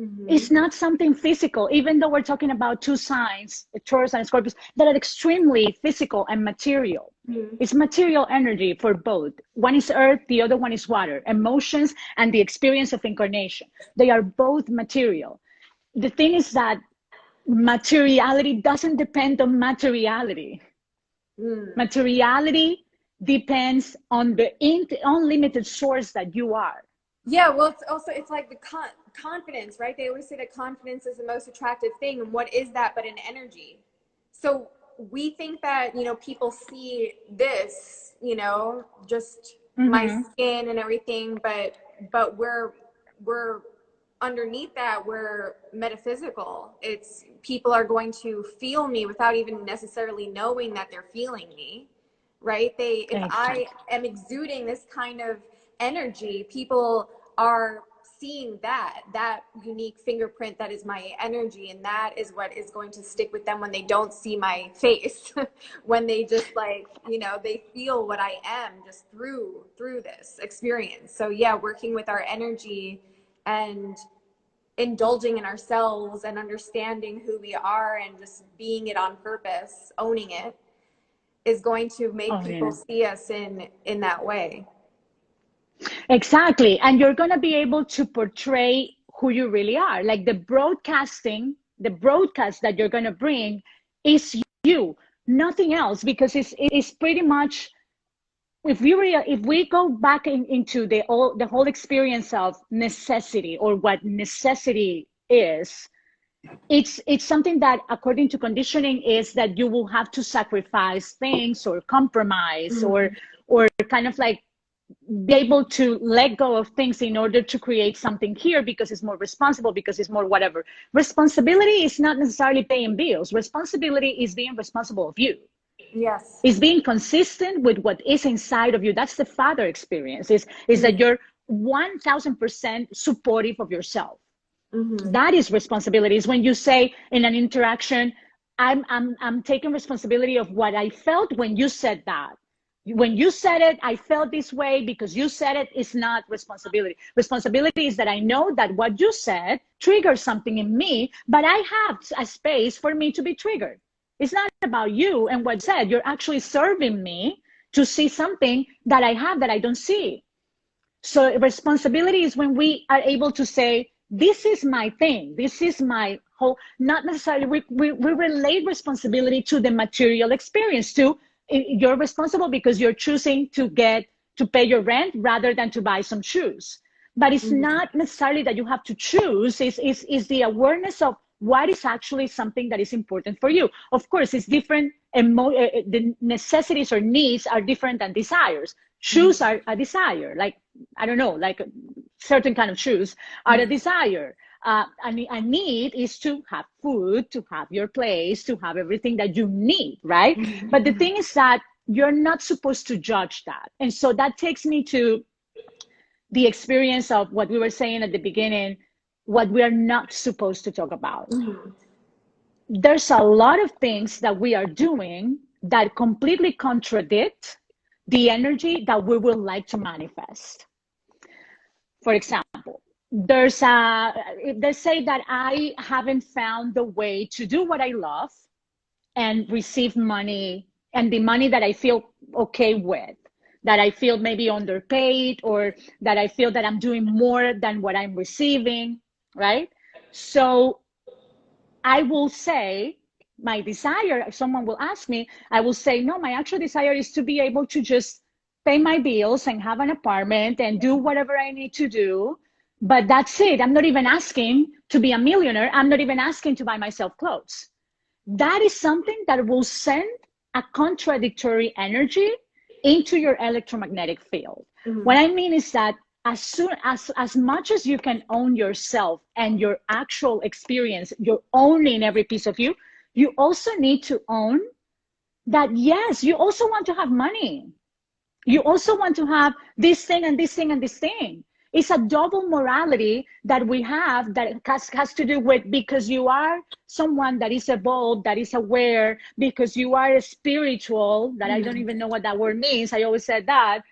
Mm-hmm. It's not something physical, even though we're talking about two signs, Taurus and Scorpius, that are extremely physical and material. Mm-hmm. It's material energy for both. One is earth, the other one is water, emotions and the experience of incarnation. They are both material. The thing is that materiality doesn't depend on materiality. Materiality depends on the unlimited source that you are. Yeah, well, it's like the confidence, right? They always say that confidence is the most attractive thing. And what is that but an energy? So we think that, people see this, just my skin and everything, but we're underneath that, we're metaphysical. It's people are going to feel me without even necessarily knowing that they're feeling me, right? If I am exuding this kind of energy, people are seeing that unique fingerprint that is my energy, and that is what is going to stick with them when they don't see my face. When they just they feel what I am just through this experience. So yeah, working with our energy and indulging in ourselves and understanding who we are and just being it on purpose, owning it, is going to make people see us in that way. Exactly. And you're going to be able to portray who you really are. Like the broadcast that you're going to bring is you, nothing else, because it's pretty much, if we go back into the whole experience of necessity, or what necessity is, it's something that, according to conditioning, is that you will have to sacrifice things or compromise or kind of like be able to let go of things in order to create something here, because it's more responsible, because it's more whatever. Responsibility is not necessarily paying bills. Responsibility is being responsible of you. Yes. Is being consistent with what is inside of you. That's the father experience, is that you're 1000% supportive of yourself. That is responsibility. Is when you say in an interaction, I'm taking responsibility of what I felt when you said that. When you said it, I felt this way because you said it. Is not responsibility. Responsibility is that I know that what you said triggers something in me, but I have a space for me to be triggered. It's not about you and what you said. You're actually serving me to see something that I have that I don't see. So responsibility is when we are able to say, this is my thing. This is my not necessarily, we relate responsibility to the material experience. You're responsible because you're choosing to pay your rent rather than to buy some shoes. But it's not necessarily that you have to choose. Is the awareness of what is actually something that is important for you. Of course, it's different. The necessities or needs are different than desires. Shoes are a desire. Like, I don't know, like a certain kind of shoes are a desire. A need is to have food, to have your place, to have everything that you need, right? But the thing is that you're not supposed to judge that. And so that takes me to the experience of what we were saying at the beginning, what we are not supposed to talk about. There's a lot of things that we are doing that completely contradict the energy that we would like to manifest. For example, they say that I haven't found the way to do what I love and receive money, and the money that I feel okay with, that I feel maybe underpaid, or that I feel that I'm doing more than what I'm receiving, right? So I will say, my desire, if someone will ask me, I will say, no, my actual desire is to be able to just pay my bills and have an apartment and do whatever I need to do. But that's it. I'm not even asking to be a millionaire. I'm not even asking to buy myself clothes. That is something that will send a contradictory energy into your electromagnetic field. What I mean is that as much as you can own yourself and your actual experience, you're owning every piece of you, you also need to own that, yes, you also want to have money. You also want to have this thing and this thing and this thing. It's a double morality that we have that has to do with, because you are someone that is evolved, that is aware, because you are a spiritual, that I don't even know what that word means. I always said that.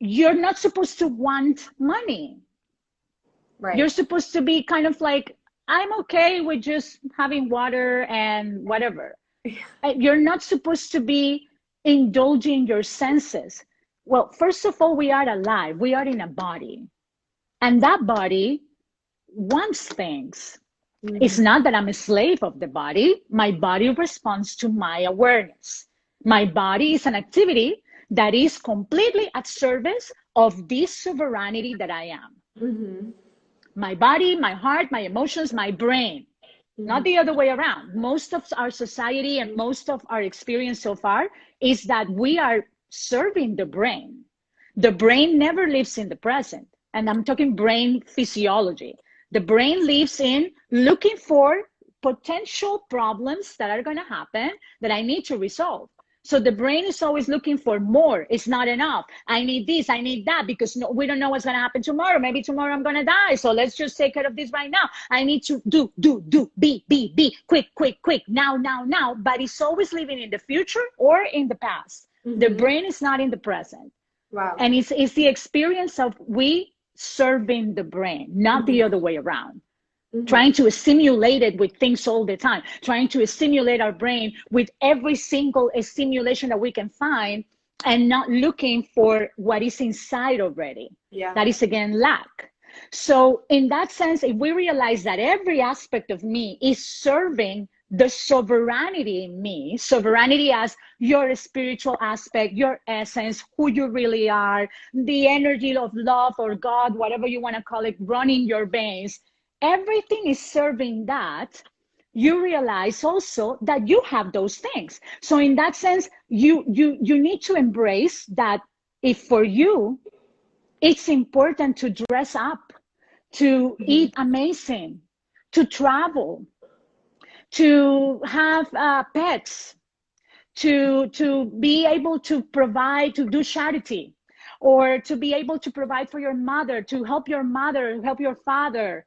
You're not supposed to want money. Right. You're supposed to be kind of like, I'm okay with just having water and whatever. You're not supposed to be indulging your senses. Well, first of all, we are alive. We are in a body. And that body wants things. It's not that I'm a slave of the body. My body responds to my awareness. My body is an activity that is completely at service of this sovereignty that I am. My body, my heart, my emotions, my brain. Not the other way around. Most of our society and most of our experience so far is that we are serving the brain. The brain never lives in the present. And I'm talking brain physiology. The brain lives in looking for potential problems that are going to happen that I need to resolve. So the brain is always looking for more. It's not enough. I need this, I need that, because we don't know what's going to happen tomorrow. Maybe tomorrow I'm going to die. So let's just take care of this right now. I need to do, be, quick, now. But it's always living in the future or in the past. The brain is not in the present. Wow. And it's the experience of we serving the brain, not the other way around. Trying to stimulate it with things all the time, trying to stimulate our brain with every single stimulation that we can find, and not looking for what is inside already. Yeah. That is, again, lack. So in that sense, if we realize that every aspect of me is serving the sovereignty in me, sovereignty as your spiritual aspect, your essence, who you really are, the energy of love or God, whatever you want to call it, running your veins, everything is serving that. You realize also that you have those things. So in that sense, you need to embrace that. If for you, it's important to dress up, to eat amazing, to travel, to have pets, to be able to provide, to do charity, or to be able to provide for your mother, to help your mother, help your father.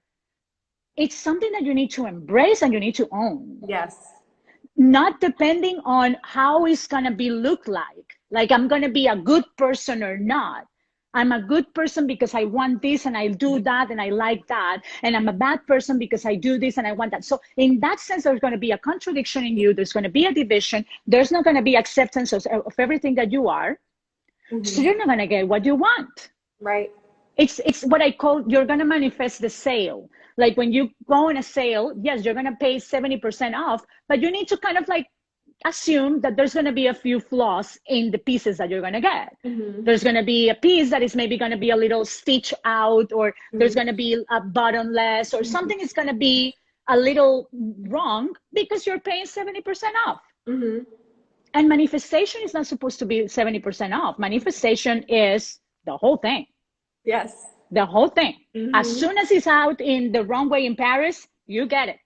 It's something that you need to embrace and you need to own. Yes. Not depending on how it's going to be look like I'm going to be a good person or not. I'm a good person because I want this and I do that and I like that. And I'm a bad person because I do this and I want that. So in that sense, there's going to be a contradiction in you. There's going to be a division. There's not going to be acceptance of everything that you are. So you're not going to get what you want. Right. It's what I call, you're going to manifest the sale. Like when you go on a sale, yes, you're going to pay 70% off, but you need to kind of like assume that there's going to be a few flaws in the pieces that you're going to get. Mm-hmm. There's going to be a piece that is maybe going to be a little stitch out, or there's Mm-hmm. going to be a buttonless, or something is going to be a little wrong because you're paying 70% off. Mm-hmm. And manifestation is not supposed to be 70% off. Manifestation is the whole thing. Yes. The whole thing. As Mm-hmm. soon as it's out in the runway in Paris, you get it.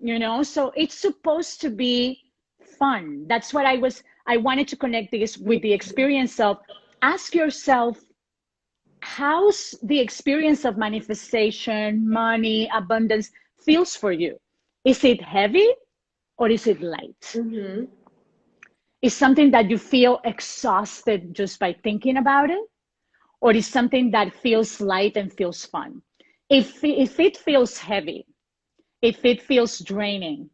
You know, so it's supposed to be fun. That's what I wanted to connect this with the experience of, ask yourself, how's the experience of manifestation, money, abundance feels for you? Is it heavy or is it light? Mm-hmm. Is something that you feel exhausted just by thinking about it? Or is something that feels light and feels fun? If it feels heavy, if it feels draining,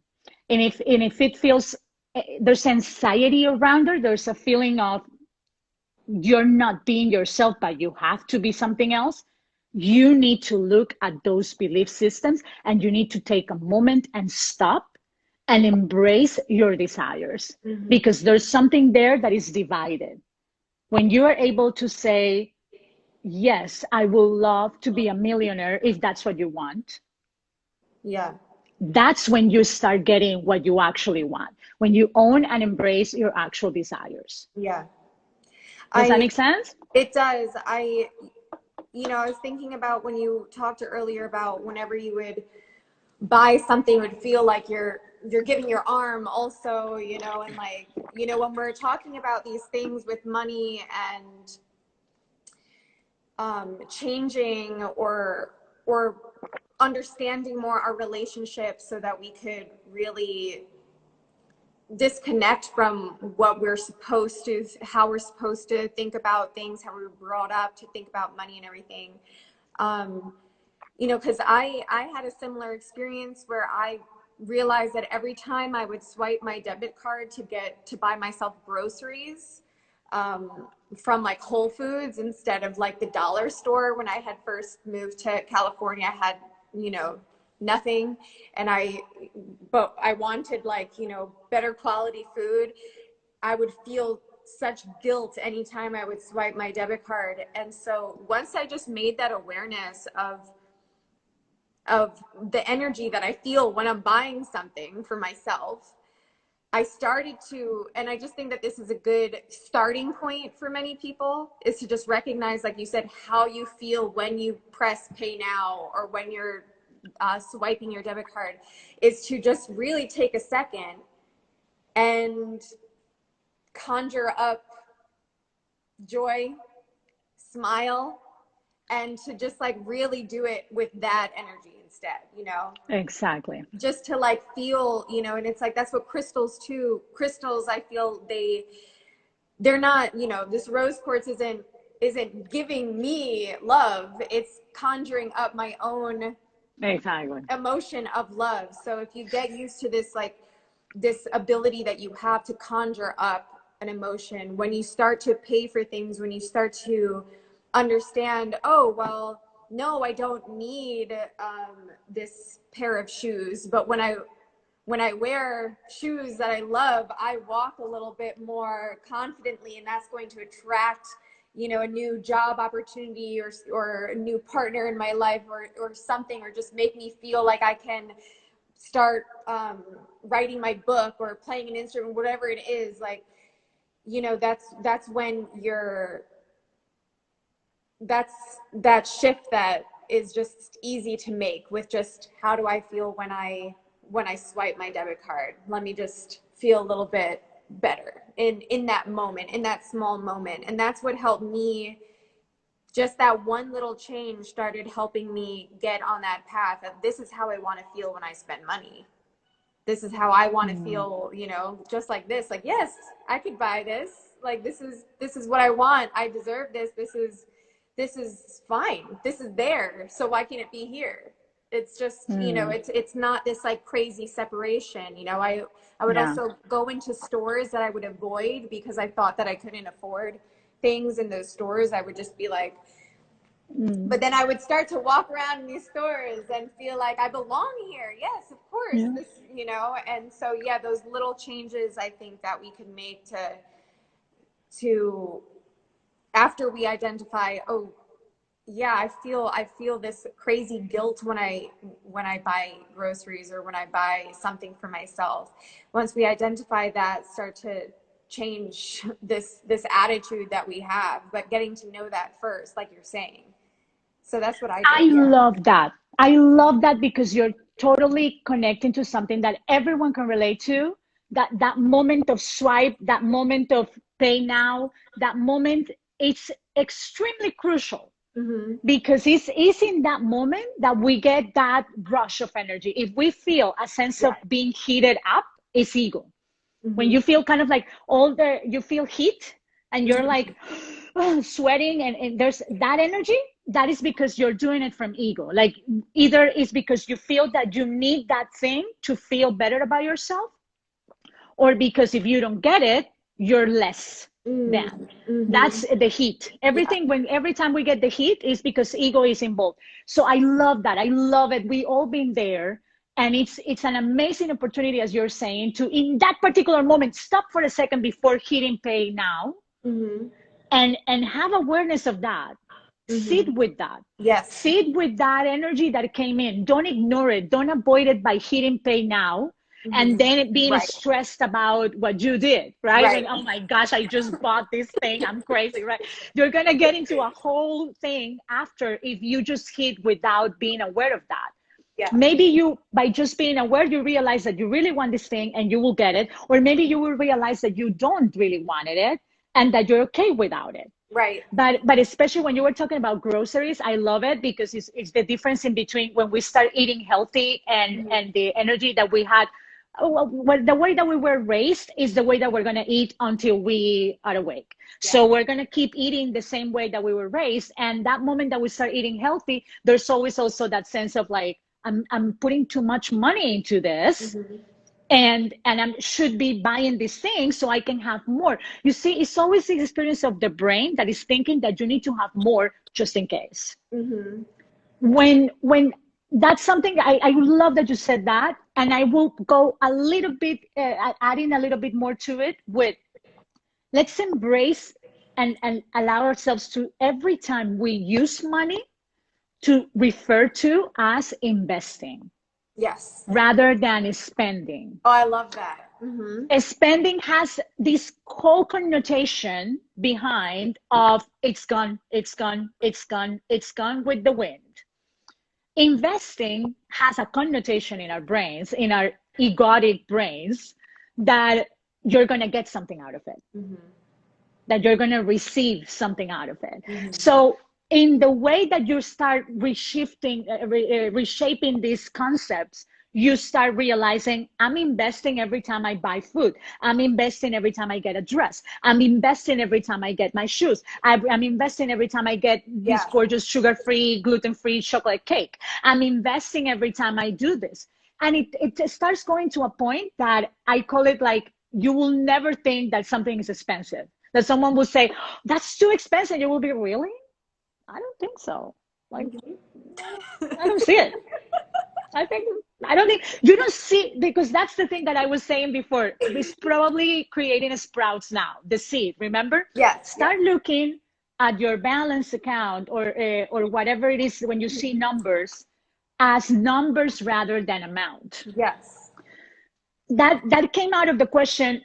and if it feels, there's anxiety around it, there's a feeling of you're not being yourself, but you have to be something else, you need to look at those belief systems, and you need to take a moment and stop and embrace your desires, Mm-hmm. because there's something there that is divided. When you are able to say, yes, I will love to be a millionaire if that's what you want, Yeah. that's when you start getting what you actually want. When you own and embrace your actual desires. Yeah. Does that make sense? It does. I was thinking about when you talked earlier about whenever you would buy something, it would feel like you're giving your arm also, and like, when we're talking about these things with money and changing or understanding more our relationships so that we could really disconnect from what we're supposed to, how we're supposed to think about things, how we were brought up to think about money and everything. Because I had a similar experience where I realized that every time I would swipe my debit card to buy myself groceries, from like Whole Foods instead of like the dollar store. When I had first moved to California, I had, nothing. But I wanted like, better quality food. I would feel such guilt anytime I would swipe my debit card. And so once I just made that awareness of the energy that I feel when I'm buying something for myself, I started to, and I just think that this is a good starting point for many people, is to just recognize, like you said, how you feel when you press pay now or when you're swiping your debit card, is to just really take a second and conjure up joy, smile, and to just like really do it with that energy instead, Exactly. just to like feel, and it's like, that's what crystals too. Crystals, I feel they're not, this rose quartz isn't giving me love. It's conjuring up my own Exactly. emotion of love. So if you get used to this, like this ability that you have to conjure up an emotion, when you start to pay for things, when you start to understand, oh, well, no, I don't need this pair of shoes, but when I wear shoes that I love, I walk a little bit more confidently, and that's going to attract, a new job opportunity or a new partner in my life or something, or just make me feel like I can start writing my book or playing an instrument, whatever it is. Like, that's when that's that shift that is just easy to make with just, how do I feel when I swipe my debit card? Let me just feel a little bit better in that moment, in that small moment. And that's what helped me. Just that one little change started helping me get on that path of, this is how I want to feel when I spend money. This is how I want to feel, just like this. Like, yes, I could buy this. Like, this is what I want. I deserve this. This is fine. This is there. So why can't it be here? It's just, it's not this like crazy separation. I would Yeah. also go into stores that I would avoid because I thought that I couldn't afford things in those stores. I would just be like, But then I would start to walk around in these stores and feel like I belong here. Yes, of course. Yeah. This, you know, and so yeah, those little changes I think that we can make to after we identify, oh yeah, I feel this crazy guilt when I buy groceries or when I buy something for myself. Once we identify that, start to change this attitude that we have, but getting to know that first, like you're saying. So that's what I I did. Yeah. love that. I love that because you're totally connecting to something that everyone can relate to. That moment of swipe, that moment of pay now, that moment, it's extremely crucial because it's in that moment that we get that rush of energy. If we feel a sense of being heated up, it's ego. When you feel kind of like you feel heat and you're like sweating and there's that energy, that is because you're doing it from ego. Like either it's because you feel that you need that thing to feel better about yourself, or because if you don't get it, you're less than. That's the heat. Every time we get the heat is because ego is involved. So I love that. I love it. We all been there. And it's an amazing opportunity, as you're saying, to in that particular moment stop for a second before hitting pay now, and have awareness of that. Sit with that. Yes. Sit with that energy that came in. Don't ignore it. Don't avoid it by hitting pay now. And then being stressed about what you did, right? And, oh my gosh, I just bought this thing. I'm crazy, right? You're going to get into a whole thing after if you just hit without being aware of that. Yeah. Maybe you, by just being aware, you realize that you really want this thing and you will get it. Or maybe you will realize that you don't really want it and that you're okay without it. Right. But especially when you were talking about groceries, I love it because it's the difference in between when we start eating healthy and the energy that we had. The way that we were raised is the way that we're going to eat until we are awake. Yeah. So we're going to keep eating the same way that we were raised. And that moment that we start eating healthy, there's always also that sense of like, I'm putting too much money into this. And I should be buying these things so I can have more. You see, it's always the experience of the brain that is thinking that you need to have more just in case. When that's something I love that you said that, and I will go a little bit, adding a little bit more to it with, let's embrace and allow ourselves to, every time we use money, to refer to as investing. Yes. Rather than spending. Oh, I love that. Spending has this whole connotation behind of it's gone, it's gone, it's gone, it's gone with the wind. Investing has a connotation in our brains, in our egotic brains, that you're going to get something out of it, that you're going to receive something out of it. So in the way that you start reshaping these concepts, you start realizing, I'm investing every time I buy food. I'm investing every time I get a dress. I'm investing every time I get my shoes. I'm investing every time I get this gorgeous sugar-free, gluten-free chocolate cake. I'm investing every time I do this. And it starts going to a point that I call it like, you will never think that something is expensive. That someone will say, that's too expensive. You will be, really? I don't think so. Like, I don't see it. I don't think you don't see, because that's the thing that I was saying before. It's probably creating sprouts now, the seed, remember? Yes. Start looking at your balance account or whatever it is when you see numbers as numbers rather than amount. Yes. That came out of the question.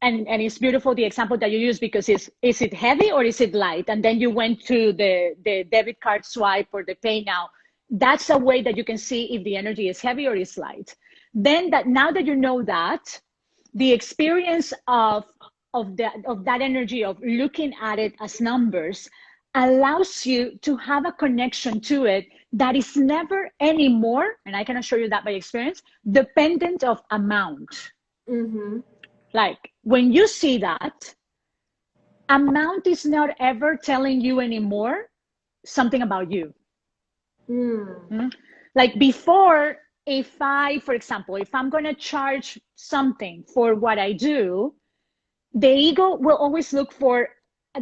And it's beautiful, the example that you use, because is it heavy or is it light? And then you went to the debit card swipe or the pay now. That's a way that you can see if the energy is heavy or is light. Then now that you know that, the experience of that energy of looking at it as numbers allows you to have a connection to it that is never anymore, and I can assure you that by experience, dependent of amount. Like when you see that, amount is not ever telling you anymore something about you. Like before, for example, if I'm going to charge something for what I do, the ego will always look for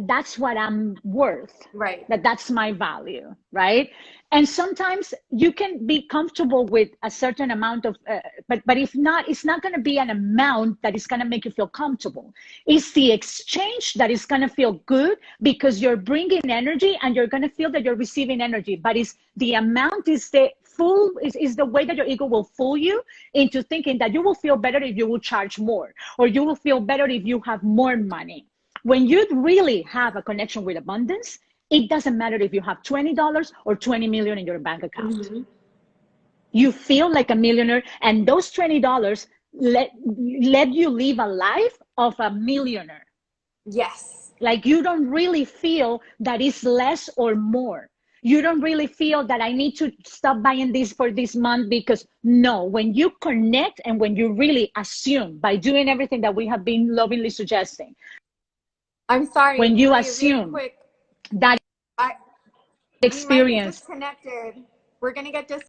that's what I'm worth. Right. That's my value, right? And sometimes you can be comfortable with a certain amount of, but if not, it's not going to be an amount that is going to make you feel comfortable. It's the exchange that is going to feel good because you're bringing energy and you're going to feel that you're receiving energy. But it's the amount is the full is the way that your ego will fool you into thinking that you will feel better if you will charge more, or you will feel better if you have more money. When you really have a connection with abundance, it doesn't matter if you have $20 or 20 million in your bank account. Mm-hmm. You feel like a millionaire, and those $20 let you live a life of a millionaire. Yes. Like you don't really feel that it's less or more. You don't really feel that I need to stop buying this for this month, because no, when you connect and when you really assume by doing everything that we have been lovingly suggesting, I'm sorry. When you Maria, assume really quick, that experience. We might get disconnected. We're going to get disconnected.